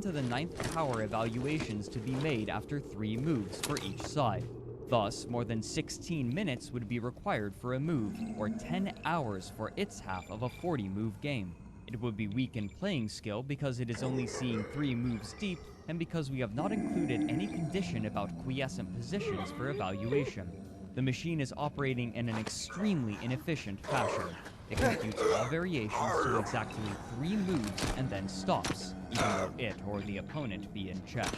to the 9th power evaluations to be made after 3 moves for each side. Thus, more than 16 minutes would be required for a move, or 10 hours for its half of a 40-move game. It would be weak in playing skill because it is only seeing 3 moves deep, and because we have not included any condition about quiescent positions for evaluation. The machine is operating in an extremely inefficient fashion. It computes all variations to exactly 3 moves and then stops, even though it or the opponent be in check.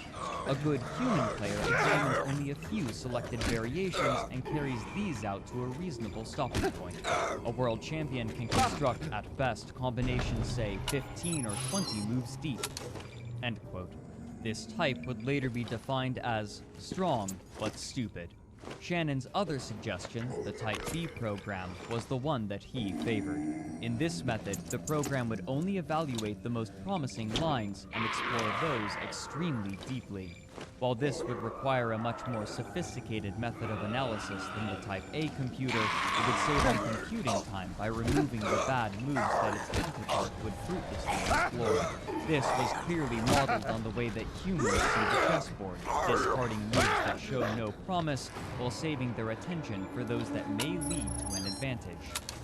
A good human player examines only a few selected variations and carries these out to a reasonable stopping point. A world champion can construct, at best, combinations say 15 or 20 moves deep. End quote. This type would later be defined as strong but stupid. Shannon's other suggestion, the Type B program, was the one that he favored. In this method, the program would only evaluate the most promising lines and explore those extremely deeply. While this would require a much more sophisticated method of analysis than the Type A computer, it would save on computing time by removing the bad moves that its counterpart would fruitlessly explore. This was clearly modeled on the way that humans see the chessboard, discarding moves that show no promise while saving their attention for those that may lead to an advantage.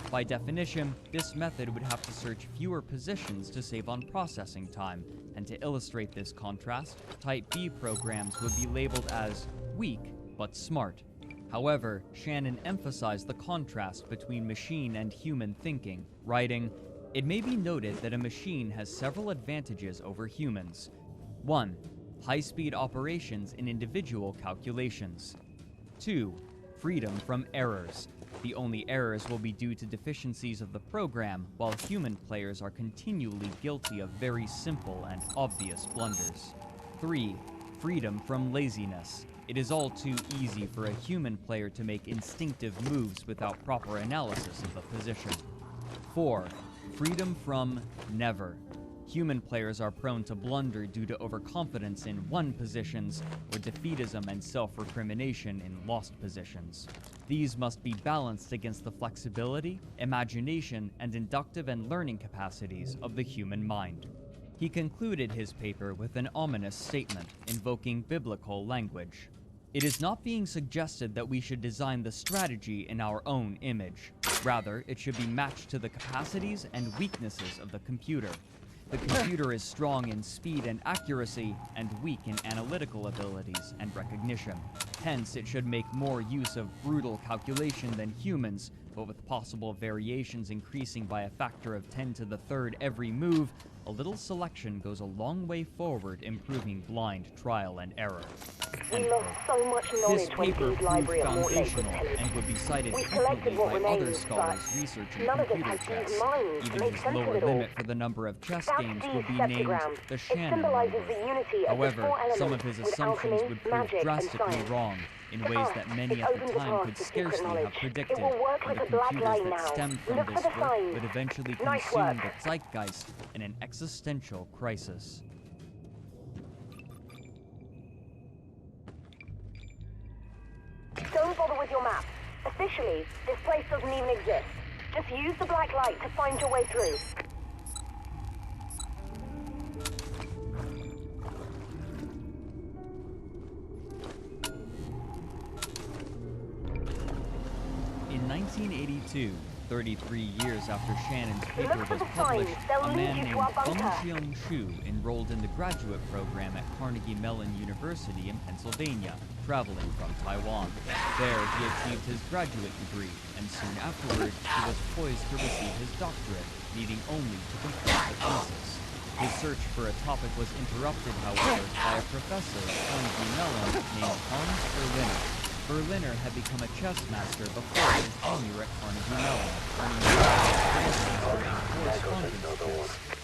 By definition, this method would have to search fewer positions to save on processing time, and to illustrate this contrast, Type B programs would be labeled as weak but smart. However, Shannon emphasized the contrast between machine and human thinking, writing, "It may be noted that a machine has several advantages over humans. 1. High-speed operations in individual calculations. 2. Freedom from errors. The only errors will be due to deficiencies of the program, while human players are continually guilty of very simple and obvious blunders. 3. Freedom from laziness. It is all too easy for a human player to make instinctive moves without proper analysis of the position. 4. Freedom from never. Human players are prone to blunder due to overconfidence in won positions, or defeatism and self-recrimination in lost positions. These must be balanced against the flexibility, imagination, and inductive and learning capacities of the human mind." He concluded his paper with an ominous statement, invoking biblical language. "It is not being suggested that we should design the strategy in our own image. Rather, it should be matched to the capacities and weaknesses of the computer. The computer is strong in speed and accuracy, and weak in analytical abilities and recognition. Hence, it should make more use of brutal calculation than humans, but with possible variations increasing by a factor of 10 to the third every move, a little selection goes a long way forward improving blind trial and error." We lost so much knowledge This when paper Dee's proved library at Mortlake was foundational pillaged. and would be cited We frequently collected what by other remained, scholars but researching none of us computer had chess. Dee's mind to Even make his sense of lower it all. limit for the number of chess That's games Dee's would be named septagram. the It Shannon symbolizes number. the unity of the However, 4 elements some of his with assumptions alchemy, would prove magic, and drastically science. wrong, in To ways us, that many it's at the open to time us could to secret scarcely have knowledge. predicted, It will work and like the a black computers light that now. stemmed from Look for this the work signs. would eventually Nice consume work. the zeitgeist in an existential crisis. Don't bother with your map. Officially, this place doesn't even exist. Just use the black light to find your way through. In 1982, 33 years after Shannon's paper Look for was the signs. published, They'll a lead man you named to our Feng bunker. Xiong-Shu enrolled in the graduate program at Carnegie Mellon University in Pennsylvania, traveling from Taiwan. There, he achieved his graduate degree, and soon afterward, he was poised to receive his doctorate, needing only to complete the thesis. His search for a topic was interrupted, however, by a professor at Carnegie Mellon named Hans Berliner. Berliner had become a chess master before his tenure at Carnegie Mellon, earning the title of Grandmaster in correspondence chess.